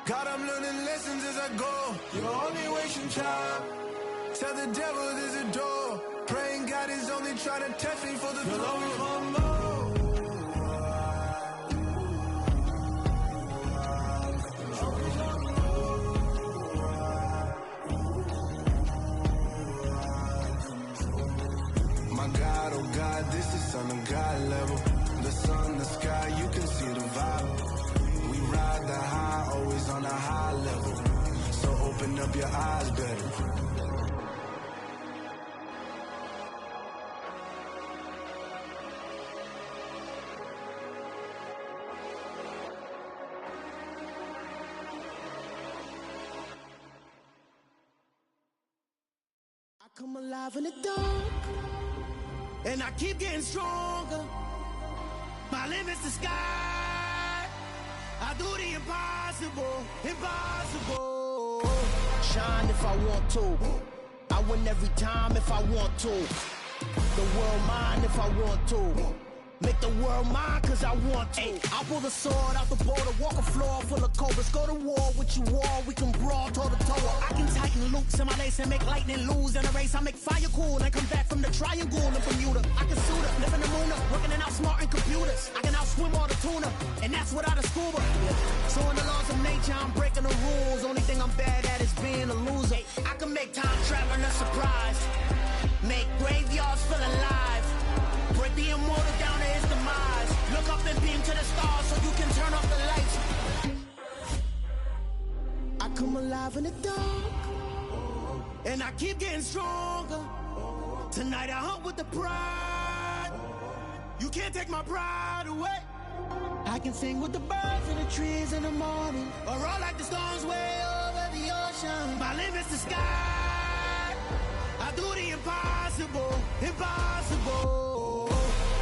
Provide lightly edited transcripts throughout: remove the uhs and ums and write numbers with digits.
God, I'm learning lessons as I go. You're only wasting time. Tell the devil there's a door. Praying God is only trying to test me for the throne. My God, oh God, this is Son of God level. The sun, the sky, you can see the vibe. We ride the high, always on a high level. So open up your eyes better. I come alive in the dark, and I keep getting stronger. My limit's the sky. I do the impossible, impossible. Shine if I want to. I win every time if I want to. The world mine if I want to. Make the world mine cause I want to. I'll pull the sword out the border, walk a floor full of cobras. Go to war with you all, we can brawl toe to toe. I can tighten loops in my lace and make lightning lose in a race. I make fire cool and come back from the triangle in Bermuda. I can suit up, live in the moon up, working and outsmarting computers. I can outswim all the tuna, and that's without a scuba. So in the laws of nature, I'm breaking the rules. Only thing I'm bad at is being a loser. I can make time traveling a surprise. Make graveyards feel alive. Break the immortal down to his demise. Look up and beam to the stars so you can turn off the lights. I come alive in the dark, and I keep getting stronger. Tonight I hunt with the pride. You can't take my pride away. I can sing with the birds and the trees in the morning, or roll like the storms way over the ocean. My limit's the sky. I do the impossible, impossible.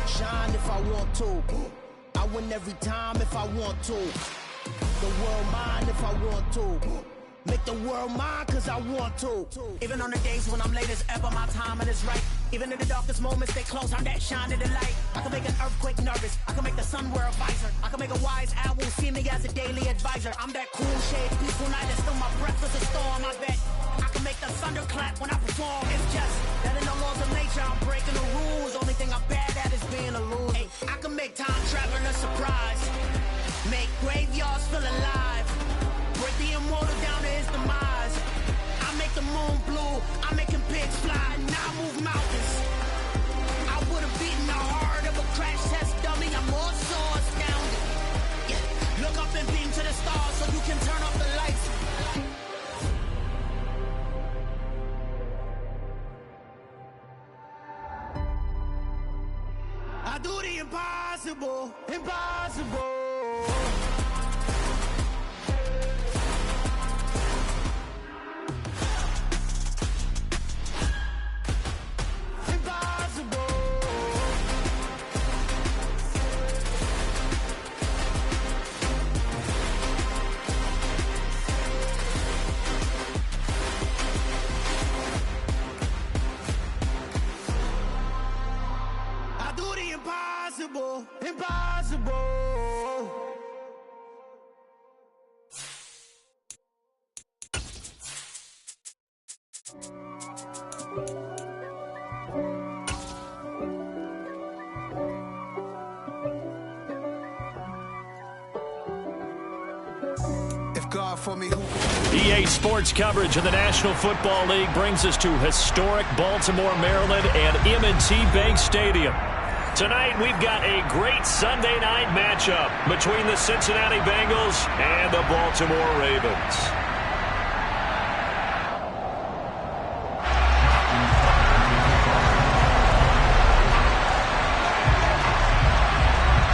Shine if I want to. I win every time if I want to. The world mine if I want to. Make the world mine cause I want to. Even on the days when I'm late as ever, my timing is right. Even in the darkest moments, stay close, I'm that shining the light. I can make an earthquake nervous, I can make the sun wear a visor. I can make a wise owl see me as a daily advisor. I'm that cool shade, peaceful night, and still my breath is a storm, I bet. I can make the thunder clap when I perform. It's just that in the laws of nature, I'm breaking the rules. Only thing I'm bad at is being a loser. Hey, I can make time traveling a surprise. Make graveyards feel alive. Break the immortal down to his demise. I make the moon blue, I'm making pigs fly, and I move mountains. I would've beaten the heart of a crash test dummy. I'm more so astounded. Yeah. Look up and beam to the stars so you can turn off the lights. I do the impossible, impossible. Impossible, impossible. If God for me, who? EA Sports coverage of the National Football League brings us to historic Baltimore, Maryland and M&T Bank Stadium. Tonight, we've got a great Sunday night matchup between the Cincinnati Bengals and the Baltimore Ravens.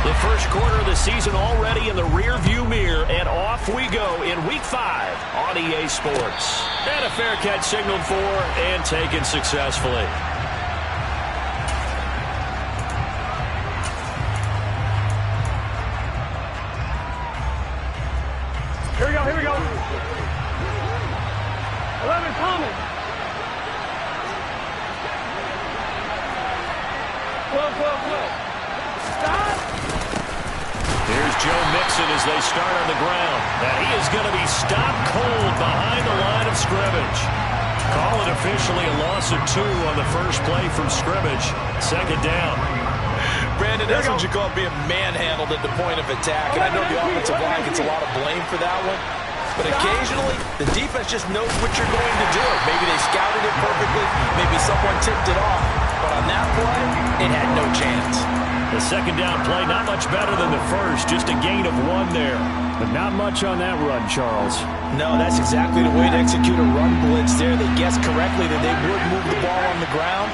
The first quarter of the season already in the rearview mirror, and off we go in Week 5 on EA Sports. And a fair catch signaled for and taken successfully. Here we go, here we go. 11 coming. 12. Stop. Here's Joe Mixon as they start on the ground. And he is going to be stopped cold behind the line of scrimmage. Call it officially a loss of 2 on the first play from scrimmage. Second down. Brandon, that's what you call being manhandled at the point of attack. And I know the offensive line gets a lot of blame for that one. But occasionally, the defense just knows what you're going to do. Maybe they scouted it perfectly. Maybe someone tipped it off. But on that play, it had no chance. The second down play, not much better than the first. Just a gain of 1 there. But not much on that run, Charles. No, that's exactly the way to execute a run blitz there. They guessed correctly that they would move the ball on the ground,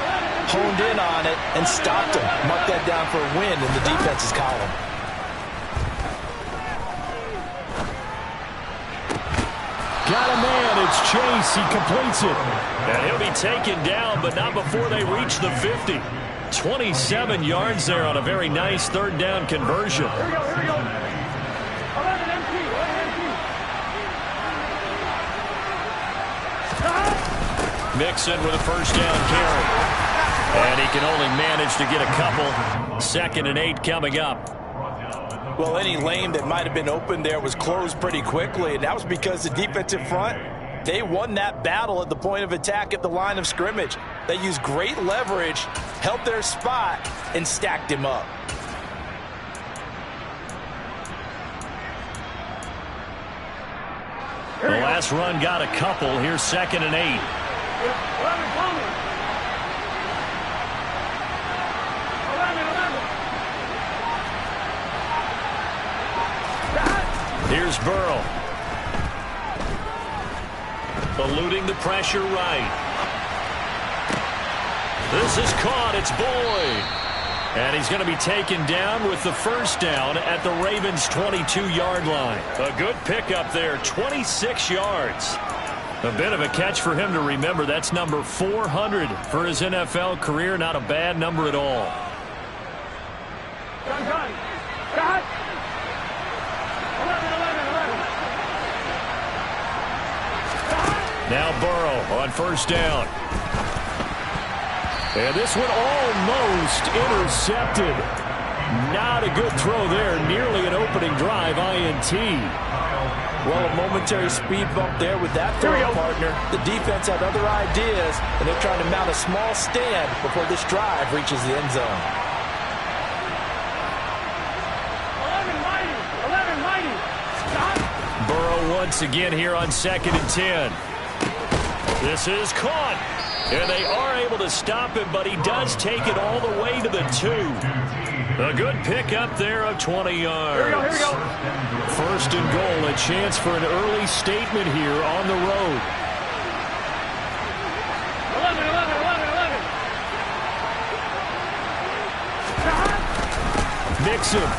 honed in on it, and stopped them. Mark that down for a win in the defense's column. Got a man, it's Chase, he completes it. And he'll be taken down, but not before they reach the 50. 27 yards there on a very nice third down conversion. Here we go. 11 empty. Mixon with a first down carry. And he can only manage to get a couple. 2nd and 8 coming up. Well, any lane that might have been open there was closed pretty quickly, and that was because the defensive front, they won that battle at the point of attack at the line of scrimmage. They used great leverage, held their spot, and stacked him up. The last run got a couple. Here's 2nd and 8. Here's Burrow. Eluding the pressure right. This is caught. It's Boyd. And he's going to be taken down with the first down at the Ravens' 22-yard line. A good pickup there, 26 yards. A bit of a catch for him to remember. That's number 400 for his NFL career. Not a bad number at all. Now Burrow on first down. And this one almost intercepted. Not a good throw there. Nearly an opening drive INT. Well, a momentary speed bump there with that throw partner. The defense had other ideas, and they're trying to mount a small stand before this drive reaches the end zone. 11 mighty. Stop. Burrow once again here on 2nd and 10. This is caught. And they are able to stop him, but he does take it all the way to the 2. A good pickup there of 20 yards. Here we go. 1st and goal, a chance for an early statement here on the road. 11. Mixon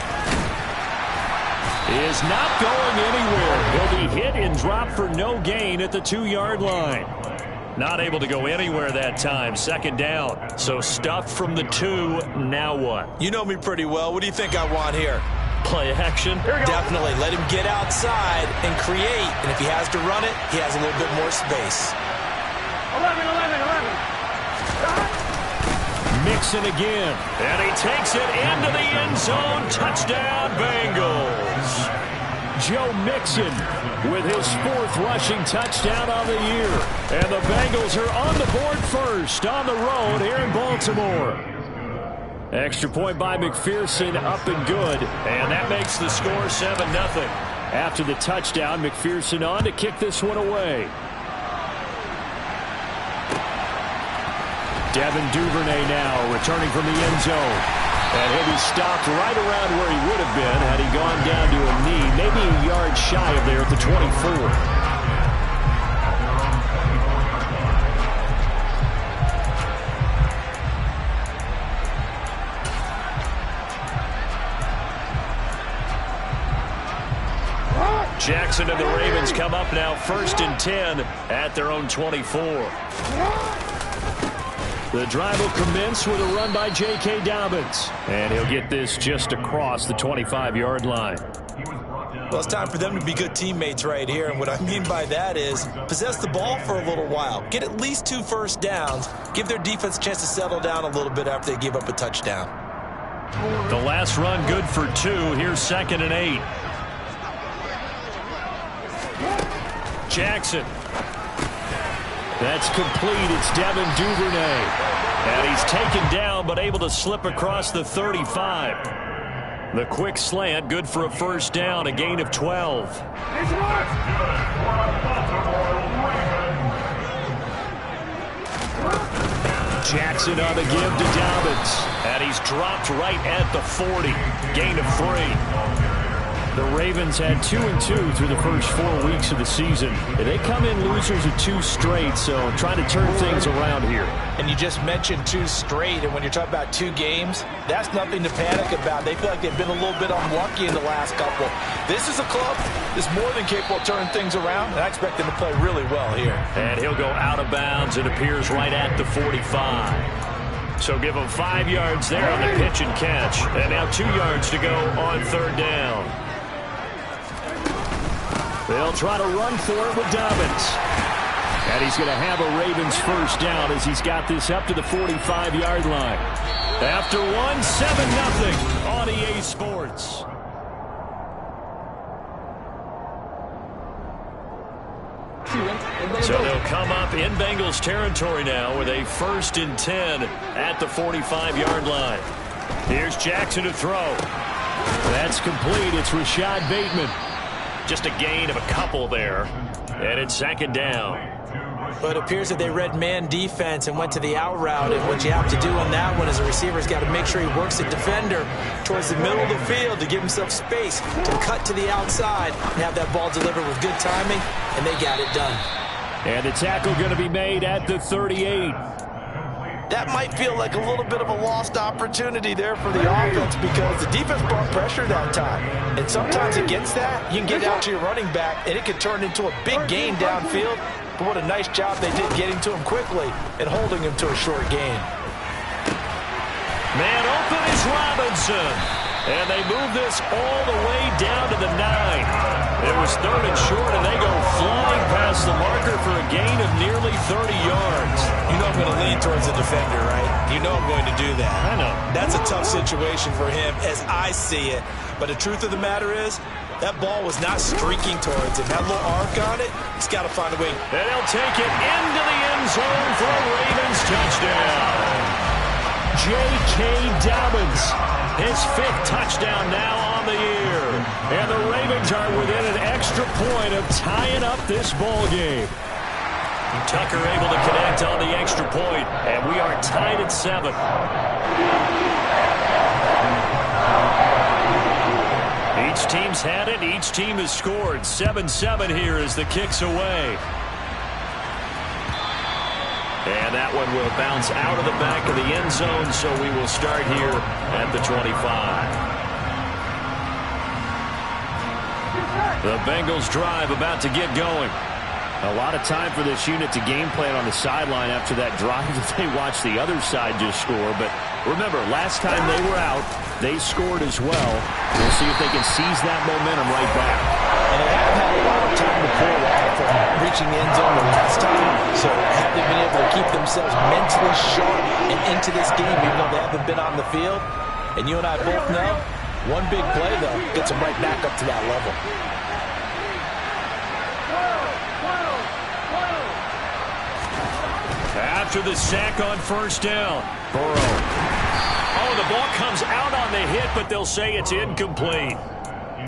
is not going anywhere. He'll be hit and dropped for no gain at the 2-yard line. Not able to go anywhere that time. 2nd down. So stuffed from the 2. Now what? You know me pretty well. What do you think I want here? Play action? Definitely. Let him get outside and create. And if he has to run it, he has a little bit more space. 11. Mixon again. And he takes it into the end zone. Touchdown, Bengals. Joe Mixon with his 4th rushing touchdown on the year. And the Bengals are on the board first on the road here in Baltimore. Extra point by McPherson, up and good. And that makes the score 7-0. After the touchdown, McPherson on to kick this one away. Devin Duvernay now returning from the end zone. And he'll be stopped right around where he would have been had he gone down to a knee, maybe a yard shy of there at the 24. Jackson and the Ravens come up now 1st and 10 at their own 24. The drive will commence with a run by J.K. Dobbins. And he'll get this just across the 25-yard line. Well, it's time for them to be good teammates right here. And what I mean by that is possess the ball for a little while. Get at least 2 first downs. Give their defense a chance to settle down a little bit after they give up a touchdown. The last run good for 2. Here's 2nd and 8. Jackson. That's complete. It's Devin Duvernay. And he's taken down but able to slip across the 35. The quick slant good for a first down, a gain of 12. Jackson on the give to Dobbins. And he's dropped right at the 40. Gain of 3. The Ravens had 2-2 through the first 4 weeks of the season. They come in losers of 2 straight, so trying to turn things around here. And you just mentioned 2 straight, and when you're talking about 2 games, that's nothing to panic about. They feel like they've been a little bit unlucky in the last couple. This is a club that's more than capable of turning things around, and I expect them to play really well here. And he'll go out of bounds and appears right at the 45. So give him 5 yards there on the pitch and catch. And now 2 yards to go on 3rd down. They'll try to run for it with Dobbins. And he's going to have a Ravens first down as he's got this up to the 45-yard line. After 1, 7-0 on EA Sports. So they'll come up in Bengals territory now with a 1st and 10 at the 45-yard line. Here's Jackson to throw. That's complete. It's Rashad Bateman. Just a gain of a couple there. And it's 2nd down. But it appears that they read man defense and went to the out route. And what you have to do on that one as a receiver's got to make sure he works the defender towards the middle of the field to give himself space to cut to the outside and have that ball delivered with good timing. And they got it done. And the tackle going to be made at the 38. That might feel like a little bit of a lost opportunity there for the offense because the defense brought pressure that time. And sometimes against that, you can get out to your running back, and it can turn into a big gain downfield. But what a nice job they did getting to him quickly and holding him to a short gain. Man open is Robinson. And they move this all the way down to the 9. It was 3rd and short, and they go flying past the marker for a gain of nearly 30 yards. You know I'm going to lean towards the defender, right? You know I'm going to do that. I know. That's a tough situation for him as I see it. But the truth of the matter is, that ball was not streaking towards him. That little arc on it, he's got to find a way. And they'll take it into the end zone for a Ravens touchdown. J.K. Dobbins, his 5th touchdown now on the year. And the Ravens are within an extra point of tying up this ball game. Tucker able to connect on the extra point, and we are tied at 7. Each team's had it. Each team has scored. 7-7 here as the kick's away. And that one will bounce out of the back of the end zone, so we will start here at the 25. The Bengals drive about to get going. A lot of time for this unit to game plan on the sideline after that drive that they watched the other side just score. But remember, last time they were out, they scored as well. We'll see if they can seize that momentum right back. And they haven't had a lot of time to pull off from reaching the end zone the last time. So have they been able to keep themselves mentally sharp and into this game, even though they haven't been on the field? And you and I both know, one big play, though, gets them right back up to that level. After the sack on 1st down, Burrow. Oh, the ball comes out on the hit, but they'll say it's incomplete.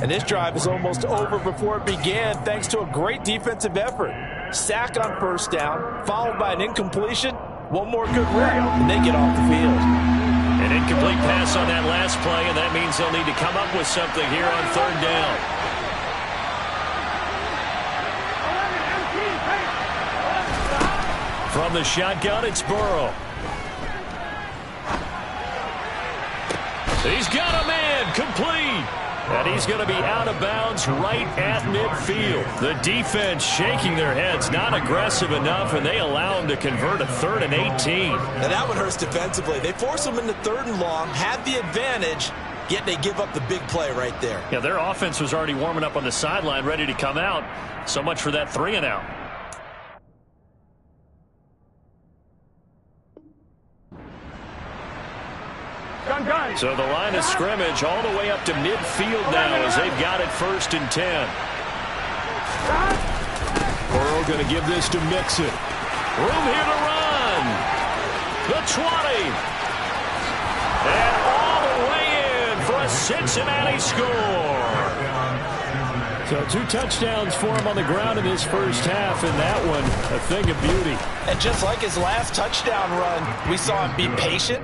And this drive is almost over before it began thanks to a great defensive effort. Sack on 1st down, followed by an incompletion. One more good rep, and they get off the field. An incomplete pass on that last play, and that means they'll need to come up with something here on 3rd down. From the shotgun, it's Burrow. He's got a man, complete. And he's going to be out of bounds right at midfield. The defense shaking their heads, not aggressive enough, and they allow him to convert a 3rd and 18. Now that one hurts defensively. They force him into 3rd and long, have the advantage, yet they give up the big play right there. Yeah, their offense was already warming up on the sideline, ready to come out. So much for that 3 and out. So the line of scrimmage all the way up to midfield now as they've got it 1st and 10. Burrow going to give this to Mixon. Room here to run. The 20. And all the way in for a Cincinnati score. So 2 touchdowns for him on the ground in his first half, and that one a thing of beauty. And just like his last touchdown run, we saw him be patient.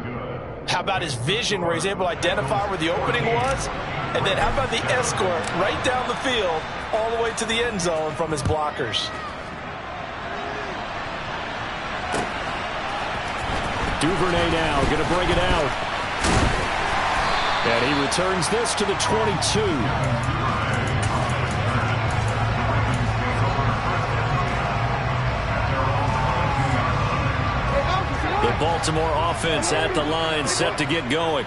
How about his vision where he's able to identify where the opening was? And then how about the escort right down the field all the way to the end zone from his blockers? Duvernay now going to bring it out. And he returns this to the 22. The Baltimore offense at the line, set to get going.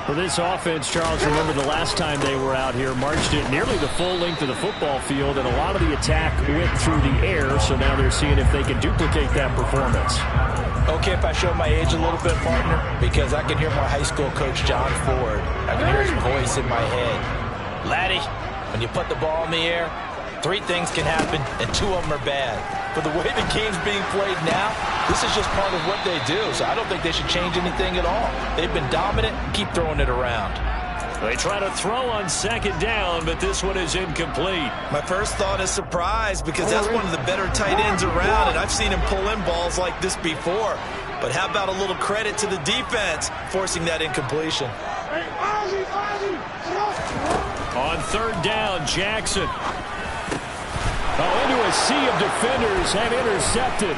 For this offense, Charles, remember the last time they were out here, marched it nearly the full length of the football field, and a lot of the attack went through the air, so now they're seeing if they can duplicate that performance. Okay, if I show my age a little bit, partner, because I can hear my high school coach, John Ford. I can hear his voice in my head. Laddie, when you put the ball in the air, 3 things can happen, and 2 of them are bad. But the way the game's being played now, this is just part of what they do, so I don't think they should change anything at all. They've been dominant. Keep throwing it around. They try to throw on 2nd down, but this one is incomplete. My first thought is surprise, because that's one of the better tight ends around, and I've seen him pull in balls like this before. But how about a little credit to the defense forcing that incompletion? On 3rd down, Jackson. Into a sea of defenders and intercepted.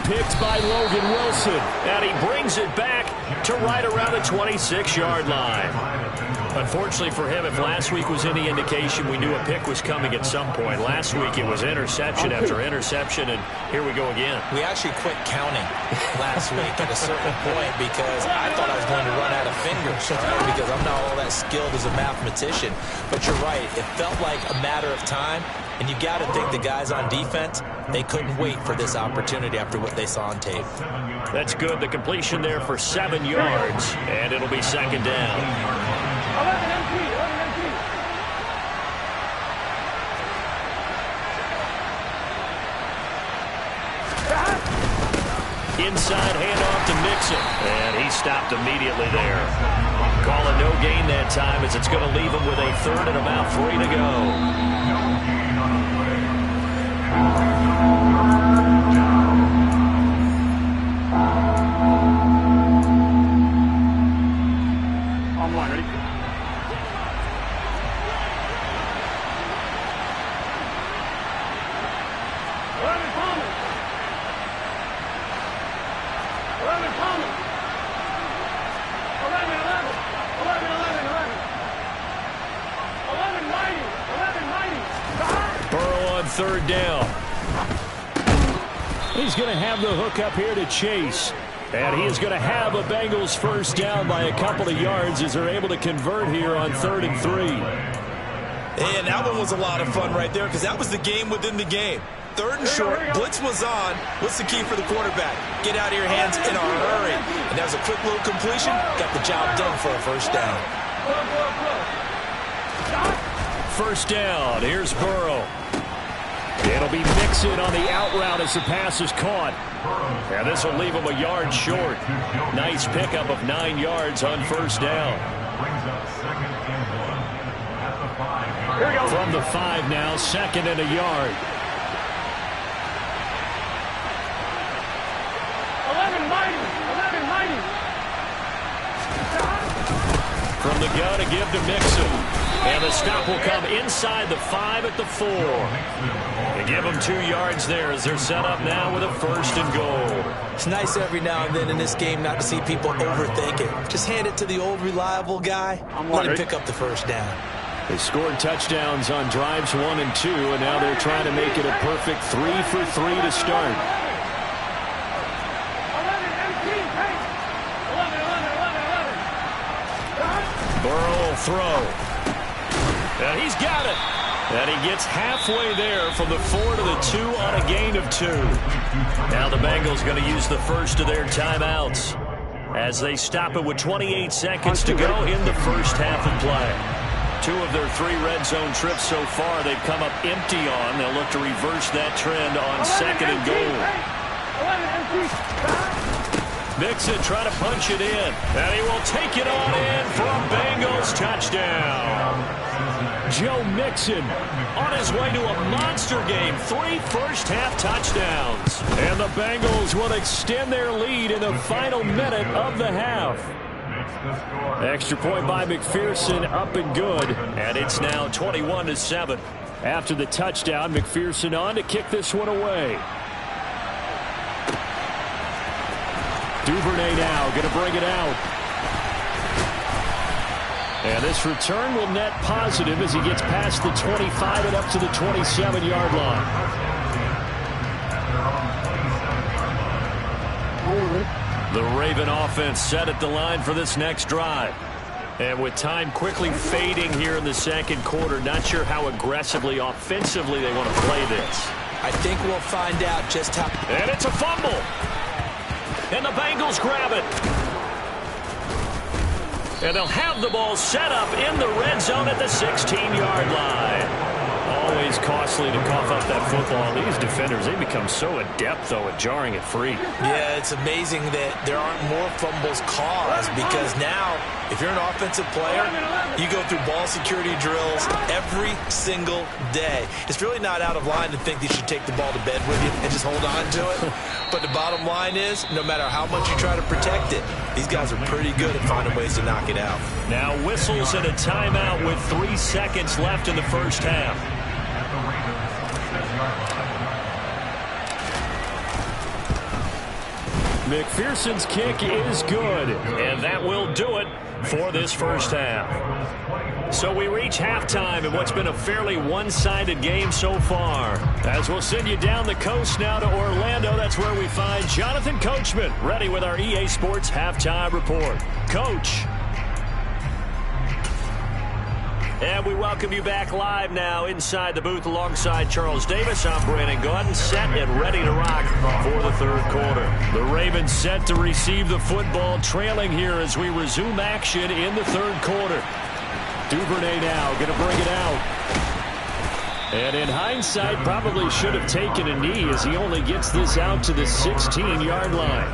Picked by Logan Wilson. And he brings it back to right around the 26-yard line. Unfortunately for him, if last week was any indication, we knew a pick was coming at some point. Last week it was interception after interception, and here we go again. We actually quit counting last week at a certain point because I thought I was going to run out of fingers, right? Because I'm not all that skilled as a mathematician. But you're right, it felt like a matter of time, and you got to think the guys on defense, they couldn't wait for this opportunity after what they saw on tape. That's good. The completion there for 7 yards, and it'll be 2nd down. 11 MP. Inside handoff to Mixon, and he stopped immediately there. Calling no gain that time as it's going to leave him with a 3rd and about 3 to go. Burrow on 3rd down. He's going to have the hook up here to Chase. And he is going to have a Bengals 1st down by a couple of yards as they're able to convert here on 3rd and 3. And that one was a lot of fun right there because that was the game within the game. 3rd and short, blitz was on. What's the key for the quarterback? Get out of your hands in a hurry. And that was a quick little completion. Got the job done for a 1st down. 1st down. Here's Burrow. It'll be Mixon on the out route as the pass is caught. And this will leave him a yard short. Nice pickup of 9 yards on 1st down. From the 5 now, 2nd and a yard. 11 mighty. From the gun to give to Mixon. And the stop will come inside the 5 at the 4. They give them 2 yards there as they're set up now with a 1st and goal. It's nice every now and then in this game not to see people overthink it. Just hand it to the old reliable guy. Let him pick up the 1st down. They scored touchdowns on drives 1 and 2, and now they're trying to make it a perfect 3 for 3 to start. 11. Burrow will throw. And he's got it. And he gets halfway there from the 4 to the 2 on a gain of 2. Now the Bengals going to use the first of their timeouts. as they stop it with 28 seconds to go in the first half of play. 2 of their 3 red zone trips so far they've come up empty on. They'll look to reverse that trend on 2nd and goal. Mixon trying to punch it in, and he will take it on in for a Bengals touchdown. Joe Mixon on his way to a monster game. 3 first-half touchdowns. And the Bengals will extend their lead in the final minute of the half. Extra point by McPherson, up and good. And it's now 21-7. After the touchdown, McPherson on to kick this one away. Duvernay now going to bring it out. And this return will net positive as he gets past the 25 and up to the 27-yard line. The Raven offense set at the line for this next drive. And with time quickly fading here in the second quarter, not sure how aggressively, offensively they want to play this. I think we'll find out just how. And it's a fumble. And the Bengals grab it. And they'll have the ball set up in the red zone at the 16-yard line. Always costly to cough up that football. These defenders, they become so adept, though, at jarring it free. Yeah, it's amazing that there aren't more fumbles caused because now, if you're an offensive player, you go through ball security drills every single day. It's really not out of line to think that you should take the ball to bed with you and just hold on to it. But the bottom line is, no matter how much you try to protect it, these guys are pretty good at finding ways to knock it out. Now whistles and a timeout with 3 seconds left in the first half. McPherson's kick is good, and that will do it for this first half. So we reach halftime in what's been a fairly one-sided game so far. As we'll send you down the coast now to Orlando, that's where we find Jonathan Coachman, ready with our EA Sports Halftime Report. Coach. And we welcome you back live now inside the booth alongside Charles Davis. I'm Brandon Gaudin, set and ready to rock for the third quarter. The Ravens set to receive the football, trailing here as we resume action in the third quarter. Duvernay now going to bring it out. And in hindsight, probably should have taken a knee as he only gets this out to the 16-yard line.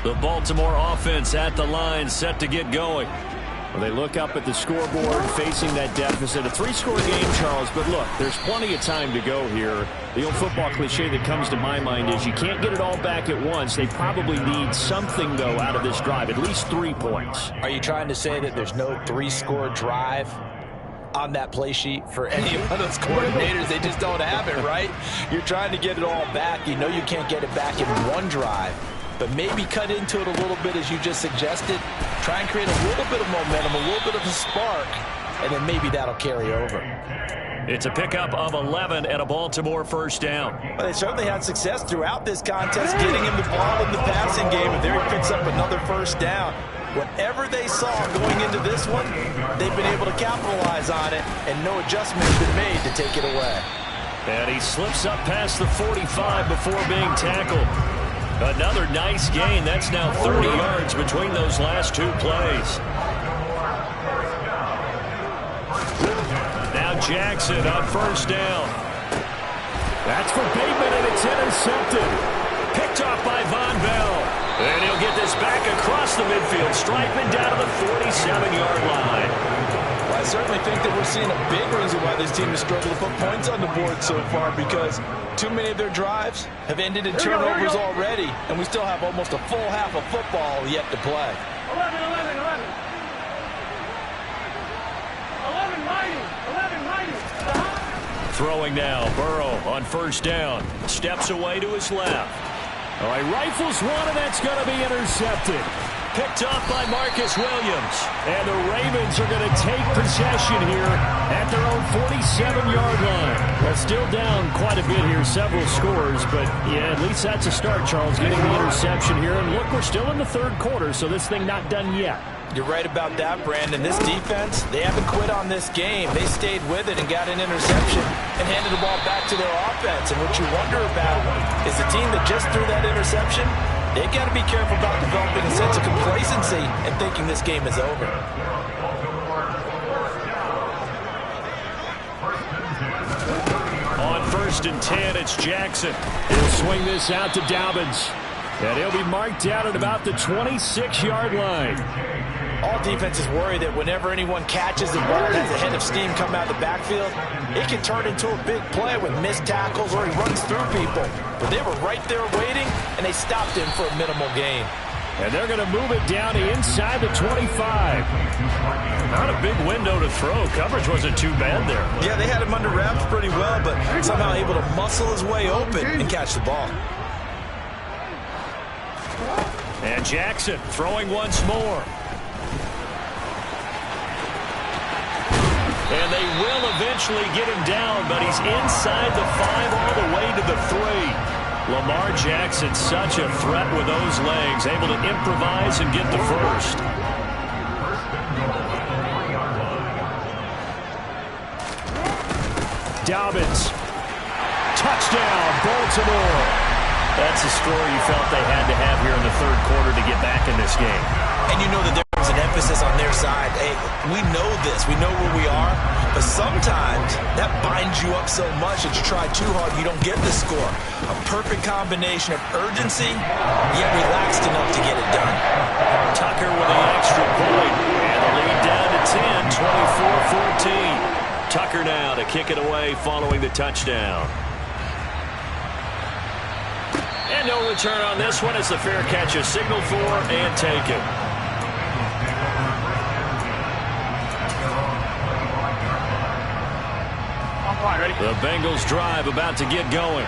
The Baltimore offense at the line, set to get going. Well, they look up at the scoreboard, facing that deficit. A 3-score game, Charles, but look, there's plenty of time to go here. The old football cliche that comes to my mind is you can't get it all back at once. They probably need something, though, out of this drive, at least 3 points. Are you trying to say that there's no 3-score drive on that play sheet for any of those coordinators? They just don't have it, right? You're trying to get it all back. You know you can't get it back in one drive. But maybe cut into it a little bit, as you just suggested. Try and create a little bit of momentum, a little bit of a spark, and then maybe that'll carry over. It's a pickup of 11 and a Baltimore first down. Well, they certainly had success throughout this contest, getting him the ball in the passing game, and there he picks up another first down. Whatever they saw going into this one, they've been able to capitalize on it, and no adjustment has been made to take it away. And he slips up past the 45 before being tackled. Another nice gain. That's now 30 yards between those last 2 plays. Now Jackson on first down. That's for Bateman, and it's intercepted. Picked off by Von Bell. And he'll get this back across the midfield, striping down to the 47-yard line. Well, I certainly think that we're seeing a big reason why this team has struggled to put points on the board so far, because too many of their drives have ended in turnovers already, and we still have almost a full half of football yet to play. 11 Throwing now, Burrow on first down. Steps away to his left. All right, rifles one, and that's going to be intercepted. picked off by Marcus Williams. And the Ravens are going to take possession here at their own 47-yard line. Well, still down quite a bit here, several scores, but yeah, at least that's a start, Charles, getting the interception here. And look, we're still in the third quarter, so this thing not done yet. You're right about that, Brandon. This defense, they haven't quit on this game. They stayed with it and got an interception and handed the ball back to their offense. And what you wonder about is the team that just threw that interception, they've got to be careful about developing a sense of complacency and thinking this game is over. On 1st and 10, it's Jackson. He'll swing this out to Dobbins. And he'll be marked down at about the 26-yard line. All defenses worry that whenever anyone catches the ball and has a head of steam come out of the backfield, it can turn into a big play with missed tackles or he runs through people. But they were right there waiting, and they stopped him for a minimal gain. And they're going to move it down to inside the 25. Not a big window to throw. Coverage wasn't too bad there. Yeah, they had him under wraps pretty well, but somehow able to muscle his way open and catch the ball. And Jackson throwing once more. And they will eventually get him down, but he's inside the 5 all the way to the 3. Lamar Jackson, such a threat with those legs, able to improvise and get the first. Dobbins. Touchdown, Baltimore. That's a score you felt they had to have here in the third quarter to get back in this game. And you know that there was an emphasis on their side. Hey, we know this. We know where we are. But sometimes that binds you up so much that you try too hard, you don't get the score. A perfect combination of urgency, yet relaxed enough to get it done. Tucker with the extra point. And the lead down to 10, 24-14. Tucker now to kick it away following the touchdown. And no return on this one as the fair catch is signaled for and taken. The Bengals drive about to get going.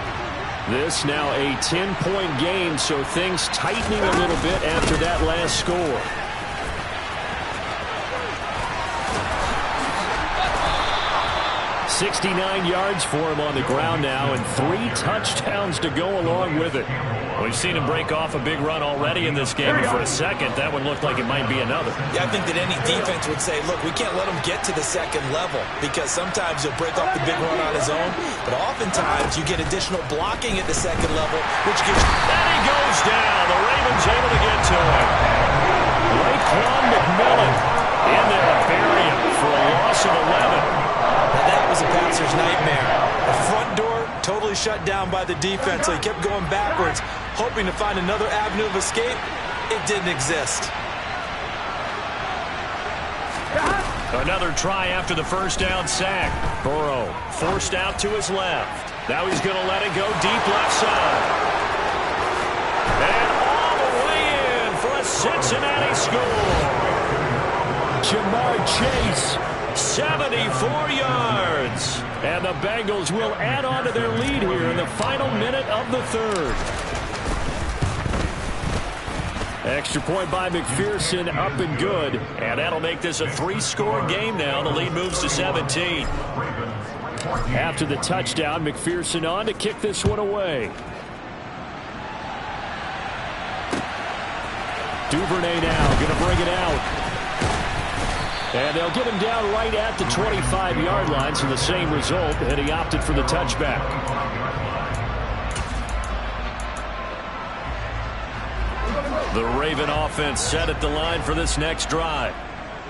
This now a 10-point game, so things tightening a little bit after that last score. $69 yards for him on the ground now, and 3 touchdowns to go along with it. We've seen him break off a big run already in this game, and for a second, that one looked like it might be another. Yeah, I think that any defense would say, look, we can't let him get to the second level, because sometimes he'll break off the big run on his own, but oftentimes you get additional blocking at the second level, which gives... And he goes down. The Ravens able to get to him. Raekwon McMillan in there to bury him for a loss of 11. That was a passer's nightmare. The front door totally shut down by the defense, so he kept going backwards, hoping to find another avenue of escape. It didn't exist. Another try after the first down sack. Burrow forced out to his left. Now he's going to let it go deep left side. And all the way in for a Cincinnati score. Jamar Chase. 74 yards. And the Bengals will add on to their lead here in the final minute of the third. Extra point by McPherson, up and good. And that'll make this a 3-score game now. The lead moves to 17. After the touchdown, McPherson on to kick this one away. Duvernay now going to bring it out. And they'll get him down right at the 25-yard line, so the same result, and he opted for the touchback. The Raven offense set at the line for this next drive.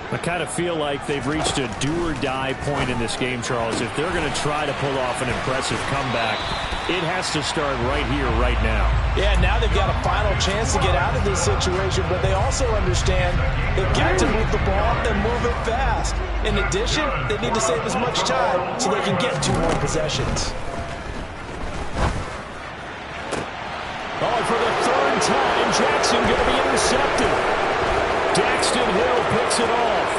I kind of feel like they've reached a do-or-die point in this game, Charles. If they're going to try to pull off an impressive comeback, it has to start right here, right now. Yeah, now they've got a final chance to get out of this situation, but they also understand they've got to move the ball and move it fast. In addition, they need to save as much time so they can get 2 more possessions. Oh, for the 3rd time, Jackson going to be intercepted. Daxton Hill picks it off.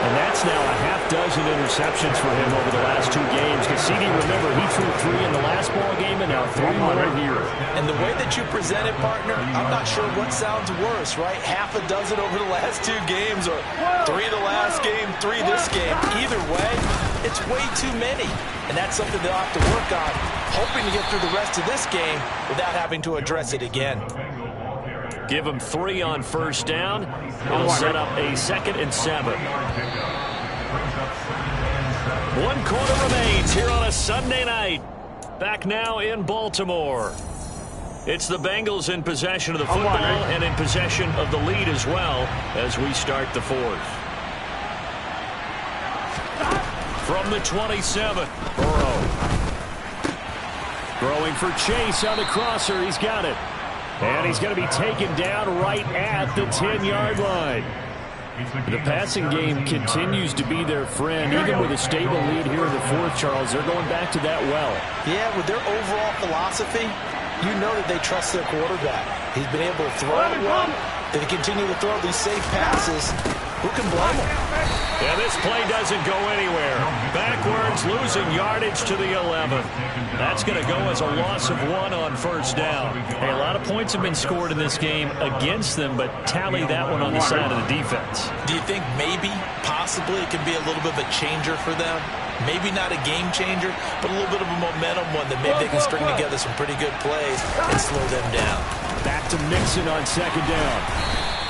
And that's now a half dozen interceptions for him over the last 2 games. Because CD, remember, he threw 3 in the last ball game and now 3 more here. And the way that you present it, partner, I'm not sure what sounds worse, right? Half a dozen over the last 2 games or 3 the last game, 3 this game. Either way, it's way too many. And that's something they'll have to work on, hoping to get through the rest of this game without having to address it again. Give him 3 on first down. He'll set up a 2nd and 7. 1 quarter remains here on a Sunday night. Back now in Baltimore. It's the Bengals in possession of the football and in possession of the lead as well as we start the 4th. From the 27, Burrow. Throwing for Chase on the crosser. He's got it. And he's going to be taken down right at the 10-yard line. The passing game continues to be their friend. Even with a stable lead here in the 4th, Charles, they're going back to that well. Yeah, with their overall philosophy, you know that they trust their quarterback. He's been able to throw it well. They continue to throw these safe passes. Who can blame them? Yeah, this play doesn't go anywhere. Backwards, losing yardage to the 11. That's going to go as a loss of 1 on first down. Hey, a lot of points have been scored in this game against them, but tally that one on the side of the defense. Do you think maybe, possibly, it can be a little bit of a changer for them? Maybe not a game changer, but a little bit of a momentum one that maybe they can string together some pretty good plays and slow them down. Back to Mixon on 2nd down.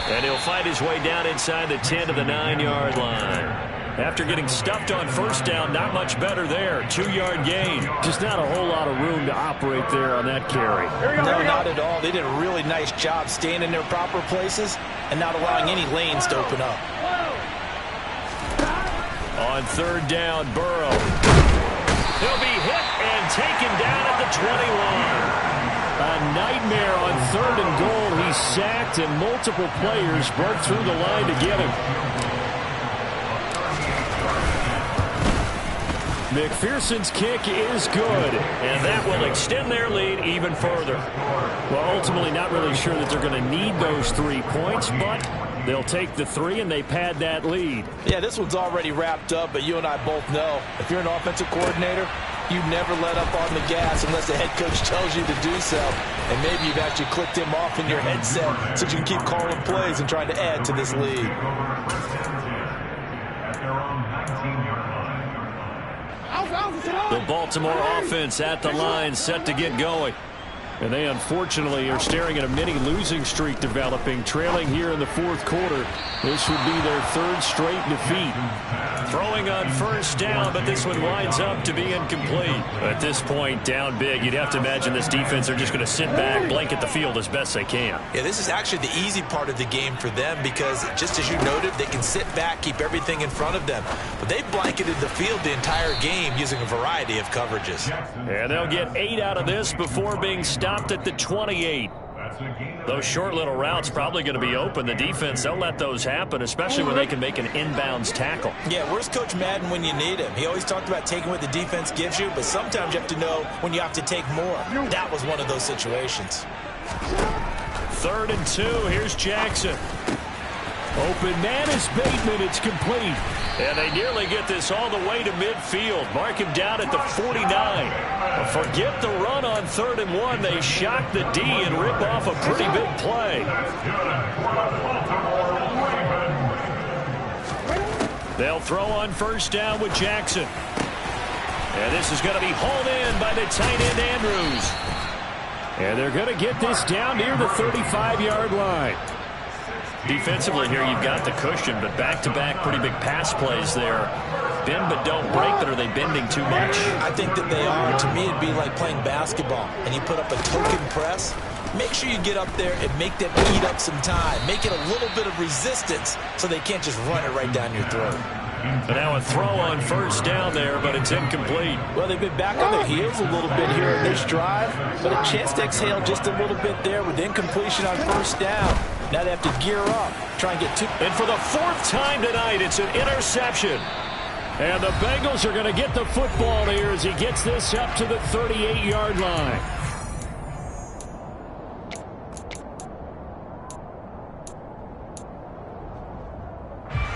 And he'll fight his way down inside the 10 to the 9-yard line. After getting stuffed on first down, not much better there. 2-yard gain. Just not a whole lot of room to operate there on that carry. No, not at all. They did a really nice job staying in their proper places and not allowing any lanes to open up. On 3rd down, Burrow. He'll be hit and taken down at the 21. A nightmare on 3rd and goal. He's sacked, and multiple players broke through the line to get him. McPherson's kick is good, and that will extend their lead even further. Well, ultimately, not really sure that they're going to need those 3 points, but they'll take the 3, and they pad that lead. Yeah, this one's already wrapped up, but you and I both know if you're an offensive coordinator, you never let up on the gas unless the head coach tells you to do so. And maybe you've actually clicked him off in your headset so you can keep calling plays and trying to add to this lead. The Baltimore offense at the line, set to get going. And they unfortunately are staring at a mini losing streak developing, trailing here in the 4th quarter. This would be their 3rd straight defeat. Throwing on first down, but this one winds up to be incomplete. At this point, down big, you'd have to imagine this defense are just going to sit back, blanket the field as best they can. Yeah, this is actually the easy part of the game for them because, just as you noted, they can sit back, keep everything in front of them. But they've blanketed the field the entire game using a variety of coverages. And they'll get 8 out of this before being stopped at the 28. Those short little routes probably going to be open. The defense, they'll let those happen, especially when they can make an inbounds tackle. Yeah, where's Coach Madden when you need him? He always talked about taking what the defense gives you, but sometimes you have to know when you have to take more. That was one of those situations. 3rd and 2. Here's Jackson. Open man is Bateman. It's complete. And they nearly get this all the way to midfield. Mark him down at the 49. Forget the run on 3rd and 1. They shock the D and rip off a pretty big play. They'll throw on first down with Jackson. And this is going to be hauled in by the tight end Andrews. And they're going to get this down near the 35-yard line. Defensively here, you've got the cushion, but back-to-back pretty big pass plays there. Bend but don't break, but are they bending too much? I think that they are. To me, it'd be like playing basketball, and you put up a token press. Make sure you get up there and make them eat up some time. Make it a little bit of resistance so they can't just run it right down your throat. But now a throw on first down there, but it's incomplete. Well, they've been back on their heels a little bit here in this drive, but a chance to exhale just a little bit there with incompletion on first down. Now they have to gear up, try and get 2. And for the 4th time tonight, it's an interception. And the Bengals are going to get the football here as he gets this up to the 38-yard line.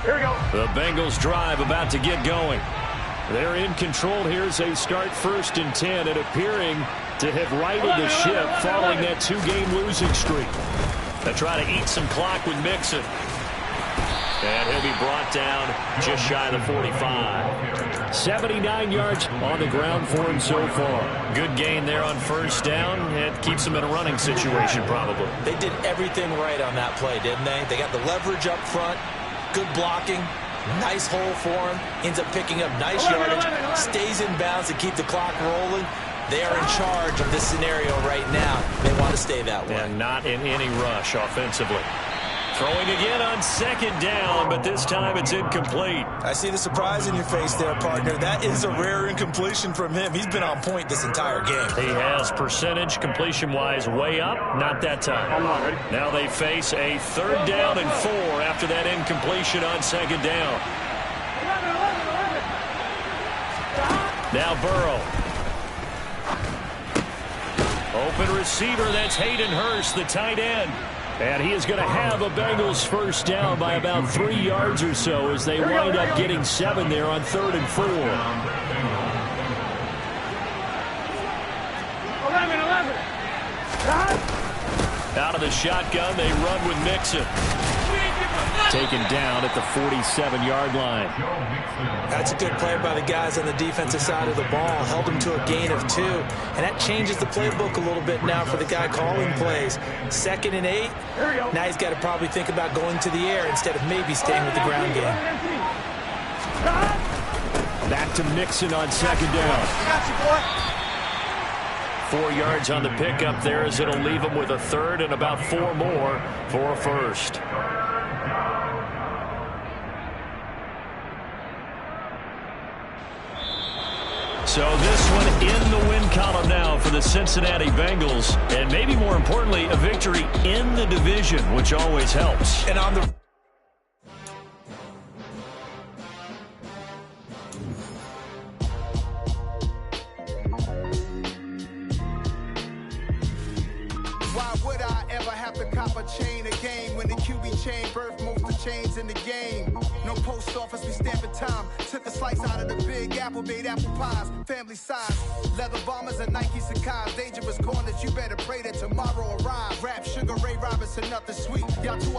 Here we go. The Bengals drive about to get going. They're in control here as they start 1st and 10 and appearing to have righted the ship following that 2-game losing streak. They try to eat some clock with Mixon. And he'll be brought down just shy of the 45. 79 yards on the ground for him so far. Good gain there on 1st down. It keeps him in a running situation probably. They did everything right on that play, didn't they? They got the leverage up front, good blocking, nice hole for him, ends up picking up nice yardage, stays in bounds to keep the clock rolling. They are in charge of this scenario right now. They want to stay that way. And not in any rush offensively. Throwing again on 2nd down, but this time it's incomplete. I see the surprise in your face there, partner. That is a rare incompletion from him. He's been on point this entire game. He has percentage completion-wise way up. Not that time. Now they face a 3rd down and 4 after that incompletion on 2nd down. Now Burrow. Open receiver, that's Hayden Hurst, the tight end. And he is going to have a Bengals 1st down by about 3 yards or so as they wind up getting 7 there on 3rd and 4. 11. Out of the shotgun, they run with Mixon. Taken down at the 47-yard line. That's a good play by the guys on the defensive side of the ball. Held them to a gain of 2. And that changes the playbook a little bit now for the guy calling plays. 2nd and 8. Now he's got to probably think about going to the air instead of maybe staying with the ground game. Back to Mixon on 2nd down. 4 yards on the pickup there as it'll leave him with a 3rd and about 4 more for a 1st. So this one in the win column now for the Cincinnati Bengals. And maybe more importantly, a victory in the division, which always helps. And on the Why would I ever have to cop a chain a game when the QB chain birthed most of the chains in the game? No post office, we stamping time. Took a slice out of the big apple, made apple pies, family size. Leather bombers and Nike Sacai's. Dangerous corners, you better pray that tomorrow arrives. Rap Sugar Ray Robinson, nothing sweet. Y'all too